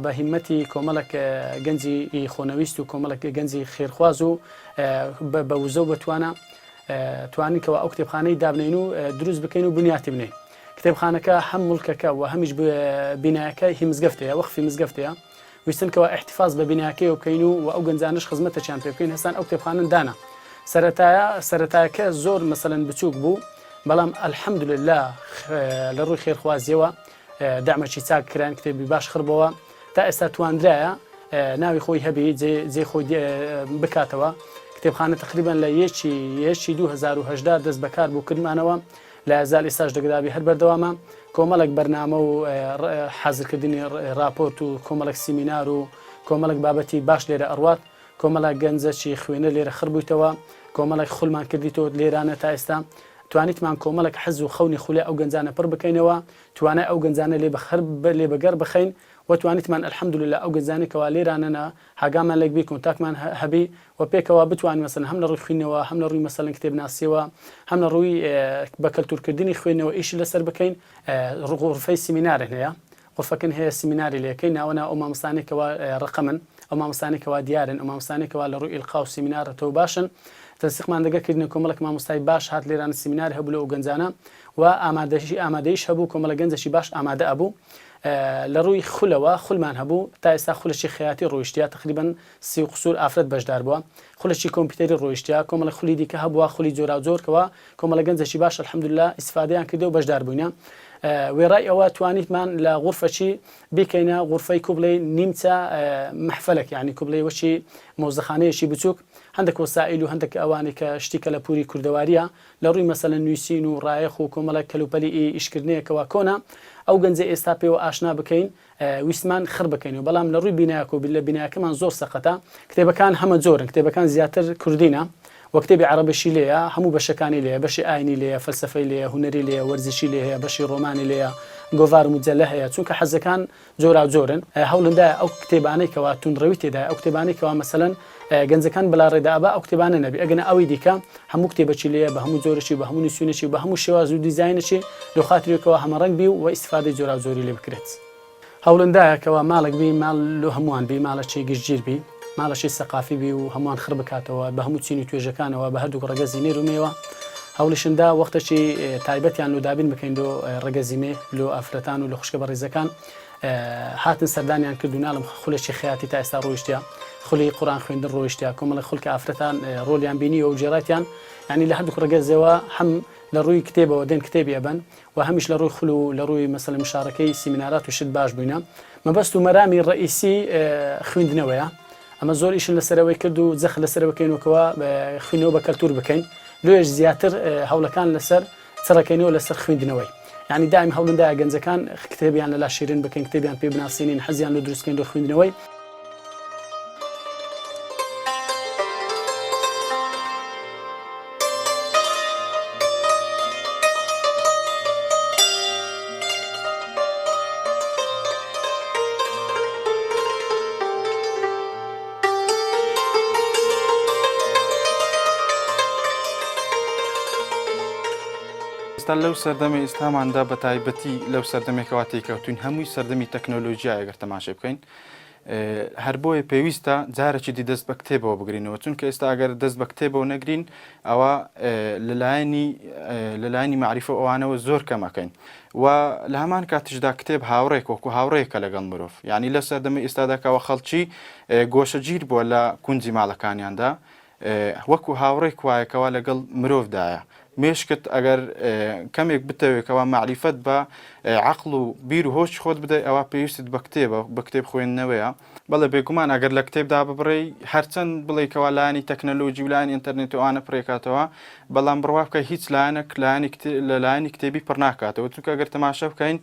بە هیمەتی کۆمەڵک گەنجی خۆنەویست و کۆمەڵک گەنجی خێرخواز و بە وزە و بەتوانە توانینکەوە ئەو کتێبخانەی دابنین و دروست بکەین و بنیاتی بنین. کتێبخانەکە هەم مڵکەکە و هەمیش بینایەکە هی مزگەفتەیە وەخفی مزگەفتەیە ویستنکەوە احتیفاز بە بینایەکەی بکەین و ئەو گەنجانش خزمەتەیان پێ بکەین. هەستان ئەو کتێبخانە دانا سەرەتایەکە زۆر مەسەلەن بچووک بوو بەڵام ئەلحەمدولله لە ڕووی خێرخوازیەوە دامەکی چاک کران کتێبی باش خڕبەوە تا ئێستا توانرایە ناوی خۆی هەبی جێ خۆی بکاتەوە. کتێبخانە تقریبان لە یەکی 2018 دەست بەکار بوو کردمانەوە لە زال ئێستاش دەگرابی هەر بەردەوامە کۆمەڵک بەرنامە و حەزرکردنی راپۆرت و کۆمەڵک سیمینار و کۆمەڵک بابەتی باش لێرە ئەڕوات کۆمەڵک گەنجەکی خوێنە لێرە خڕبوویتەوە کۆمەڵک خولمان کردیتەوە لێرانە تا ئێستا توانیتمان کۆمەڵک حەز و خەونی خولێ ئەو گەنجانە پڕ بکەینەوە توانای ئەو گەنجانە لێ بەگەر بخەین و توانیتمان ئەلحەمدولله ئەو گەنجانێکەوە لێرانەنا هاگامان لەک بی کۆنتاکمان هەبی و پێکەوە بتوانین مەسەن هەم لە ڕووی خوێنەوە هەم لە ڕووی مەسەلەن کتێبناسیەوە هەم لە ڕووی بە کەلتورکردنی خوێنەوە ئیشی لەسەر بکەین. غورفەی سیمینارن هەیە غورفەکەن هەیە سیمیناری لێکەین ناوەنا ئەو مامۆستانێکەوە ڕقەمن ئەو مامۆستانێکەوە دیارن ئەو مامۆستانێکەوە لە ڕووی ئیلقا و سیمینارەتەوە باشن تەنسیقمان دەگەکردن کۆمەڵک مامۆستای باش هات لێران سیمینار هەبوو لە ئەو گەنجانە و ئامادەیش هەبوو کۆمەڵە گەنجێکی باش ئامادە ئەبوو لە ڕووی خولەوە خولمان هەبوو تا ئێستا خولەکی خەیاتی ڕۆیشتیا تقریبان 30 قسوور ئافرەت بەشدار بووە خولەکی کۆمپیوتەری ڕۆیشتیا کۆمەڵە خولی دیکە هەبووە خولی جۆرا جۆرکەوە کۆمەڵە گەنجێکی باش الحەمدولله ئیسفادەیان کردو و بەشدار بووینە. وێڕای ئەوە توانیتمان لە غورفەکی بیکەینە غورفەی کوبڵەی نیمچە محفلك یعنی کوبڵەی وەچی مۆزەخانەیەکی بچووک هەندێک وەسائل و هەندێک ئەوانێک کە شتیکە لە پووری کوردەواریە لە ڕووی مەسەلەن نووسین و ڕایەخ و کۆمەڵک کەلوپەلی ئیشکردنیەکەوە کۆنا ئەو گەنجە ئێستا پێوە ئاشنا بکەین ویسمان خڕ بکەین و بەڵام لە ڕووی بینایەک و لە بینایەکەمان زۆر سەقەتە کتێبەکان هەمە جۆرن کتێبەکان زیاتر کوردینە وەکتێبی عەرەبیشی لێیە هەموو بەشەکانی لێیە بەشی ئاینی لێیە فەلسەفەی لێیە هونەری لێیە وەرزشی لێ هەیە بەشی ڕۆمانی لێیە گۆڤار مجەلە هەیە چونکە حەزەکان جۆرا جۆرن هەوڵندایە ئەو کتێبانەی کەوا توندڕەوی تێدایە ئەو کتێبانەی کەوا مەسەلەن گەنجەکان بەلا ڕێدابا ئەو کتێبانە نەبی ئەگەنە ئەوەی دیکە هەموو کتێبەکی لێیە بە هەموو جۆرەشی بە هەموو نووسینێکی بە هەموو شێواز و دیزاینێکی لە خاتریەکەوە هەمەڕەنگ بی و ئیسفادەی جۆرا جۆری لێ بکرێت. هەوڵندایە کەوا ماڵک بی ماڵ لە هەمووان بی ماڵەکی گشتگیر بی ماڵەشی سەقافی بی و هەمووان خڕ بکاتەوە بە هەموو چینی توێژەکانەوە بە هەردوو ڕەگەزینێ رومێوە هەوڵشندا وەختەی تایبەتیان لە دابین بکەین دۆ ڕەگەزیمێ لە ئافرەتان و لە خوشکە بەڕێزەکان هاتن سەردانیان کرد و ناڵم خولێکی خەیاتی تا ئێستا ڕۆیشتیا خولی قورآن خوێندن ڕۆیشتیا کۆمەڵە خولکە ئافرەتان ڕۆلیان بینی و جێڕاتیان ینی لە هەردوو ڕەگەزەوە هەم لە ڕووی کتێبەوە دێن کتێبی ئەبن و هەمیش لە ڕووی خول و لە ڕووی مەسەلە مشارەکەی سیمینارات و شت باش بووینە مەبەست و مەرامی ڕئیسی خوێندنەوەیە ئەمە زۆر ئیشن لەسەرەوەی کرد و جەخ لەسەر بکەینەوەکەوە خوێنەوە بە کەلتور بکەین لێش زیاتر هەوڵەکان لەسەر چڕەکەینەوە لەسەر خوێندنەوەی ینی دائیم هەوڵندایە گەنجەکان کتێبیان لەلا شیرین بکەین کتێبیان پێ بناسیێنین حەزیان لە دروستکەین دۆ خوێندنەوەی لەو سەردەمی ئێستاماندا بە تایبەتی لەو سەردەمێکەوە تێکەوتوین هەمووی سەردەمی تەکنۆلۆژیا ئەگەر تەماشا بکەین هەر بۆیە پێویستە جارێکی دی دەست بە کتێبەوە بگرینەوە چونکە ئێستا ئەگەر دەست بە کتێبەوە نەگرین ئەوە لەلایەنی معریفە ئەوانەوە زۆر کەمەکەین و لە هەمان کاتیشدا کتێب هاوڕێک وەکو هاوڕێیەکە لەگەڵ مرۆڤ ینی لە سەردەمی ئێستاداکەوە خەڵکی گۆشەگیر بووە لە کونجی ماڵەکانیاندا وەکو هاوڕێک وایەکەوە لەگەڵ مرۆڤدایە مێشکت ئەگەر کەمێک بتەوێتەوە معریفەت بە عەقڵ و بیر و هۆش خۆت بدەیت ئەوە پێویستت بە کتێبە بە کتێب خوێندنەوەیە بەڵێ بێگومان ئەگەر لە کتێبدا ببڕێ هەرچەند بڵێکەوە لایەنی تەکنەلۆژی و لایەنی ئینتەرنێت وانە پڕێکاتەوە بەڵام بڕوا بکە هیچ لایەنێک لە لایەنی کتێبی پڕ ناکاتەوە چونکە ئەگەر تەماشا بکەین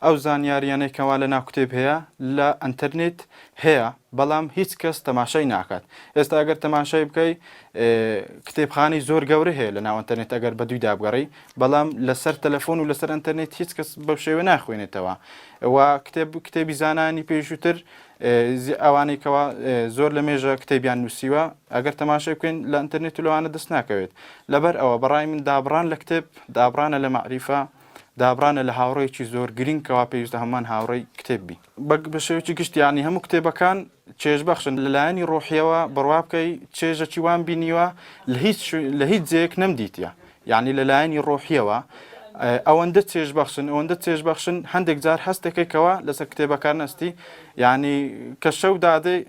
ئەو زانیاریانەیەکەوە لە ناو کتێب هەیە لە ئینتەرنێت هەیە بەڵام هیچ کەس تەماشای ناکات ئێستا ئەگەر تەماشای بکەی کتێبخانەی زۆر گەورە هەیە لە ناو ئینتەرنێت ئەگەر بە دووی دابگەڕی بەڵام لەسەر تەلەفۆن و لەسەر ئینتەرنێت هیچ کەس بەو شێوە ناخوێنێتەوە و کتێبی زانانی پێشووتر ئەوانێکەوە زۆر لە مێژە کتێبیان نووسیوە ئەگەر تەماشای بکەین لە ئینتەرنێت و لەوانە دەست ناکەوێت لەبەر ئەوە بەڕای من دابڕان لە کتێب دابڕانە لە معریفە دابرانە لە هاوڕێکی زۆر گرنگکەوا پێویستە هەمان هاوڕێی کتێببی بە شێوکی گشتیانی هەموو کتێبەکان چێژبەخشن لەلایەنی ڕۆحیەوە بڕوا بکەی چێژەکی وان بینیوە لە هیچ جێک نەمدیتە یعنی لەلایەنی ڕۆحیەوە ئەوەندە ئەوەندە چێژبەخشن هەندێک جار هەستێکێکەوە لەسەر کتێبەکار نەستی یعنی کە شەو دادەی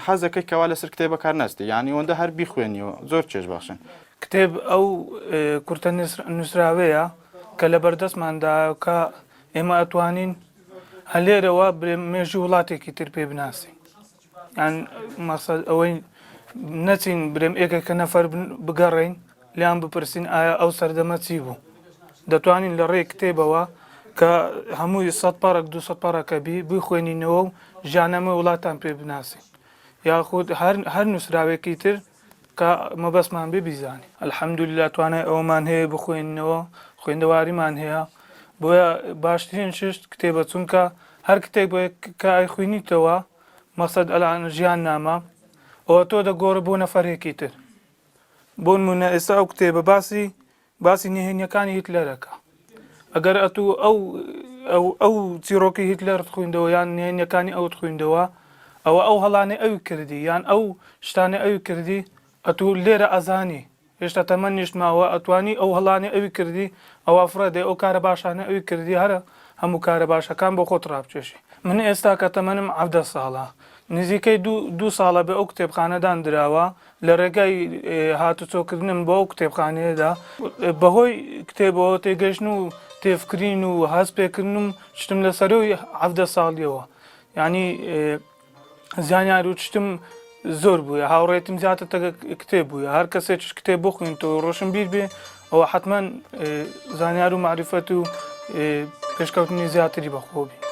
حەزەکەیکەوە لەسەر کتێبەکار نەستی یعنی ئەوەندە هەر بیخوێنیەوە زۆر چێژبەخشن کتێب ئەو کورتە نووسراوەیە کە لە بەردەستماندا کە ئێمە ئەتوانین هەلێرەوە مێژی وڵاتێکی تر پێ بناسی یان مەقسەد ئەوەی نەچین برێم ئێکێکە نەفەر بگەڕین لیان بپرسین ئایا ئەو سەردەمە چی بوو دەتوانین لە ڕێی کتێبەوە کە هەمووی 100 پارێک 200 پارەکە بخوێنینەوە و ژانەمە وڵاتان پێ بناسی یاخود هەر نووسراوێکی تر کە مەبەستمان بێ بیزانی ئەلحەمدولیلا توانای ئەوەمان هەیە بخوێنینەوە خوێندەواریمان هەیە بۆیە باشترین شت کتێبە چونکە هەر کتێب کە ئایخوێنیتەوە مەقسەد ئەلان ژیان نامە ئەوە تۆ دەگۆڕە بۆ نەفەرێکی تر بۆ نمونە ئێستا ئەو کتێبە باسی نهێنیەکانی هیتلەرەکە ئەگەر ئەتوو ئەو چیرۆکی هیتلەرت خوێندەوە یان نهێنیەکانی ئەوت خوێندەوە ئەو هەڵانێ ئەوی کردی یان ئەو شتانە ئەوی کردی ئەتوو لێرە ئەزانی هێشتا تەمەەن نیشتماوە ئەتوانی ئەو هەڵانێ ئەوی کردی ئەو ئەفرەدێ ئەو کارە باشانە ئەوی کردی هەرە هەموو کارە باشەکان بۆ خۆت ڕابچێشی من ئێستا کە تەمەنم 17 ساڵە نزیکەی دو ساڵە بە ئەو کتێبخانەدان دراوە لە ڕێگای هاتوچۆکردنم بۆ ئەو کتێبخانەیەدا بەهۆی کتێبەوە تێگەشتن و تێفکرین و هەست پێکردنم شتم لەسەرەوەی 17 ساڵیەوە یعنی زانیار و شتم زۆر بووە هاوڕێتم زیاتر کتێب بووە هەر کەسێکش کتێب بخوێنیتەوە ڕۆشنبیر بێ ئەوە حتمما زانیار و معرفەت و پێشکەوتنی زیاتری بەخۆبی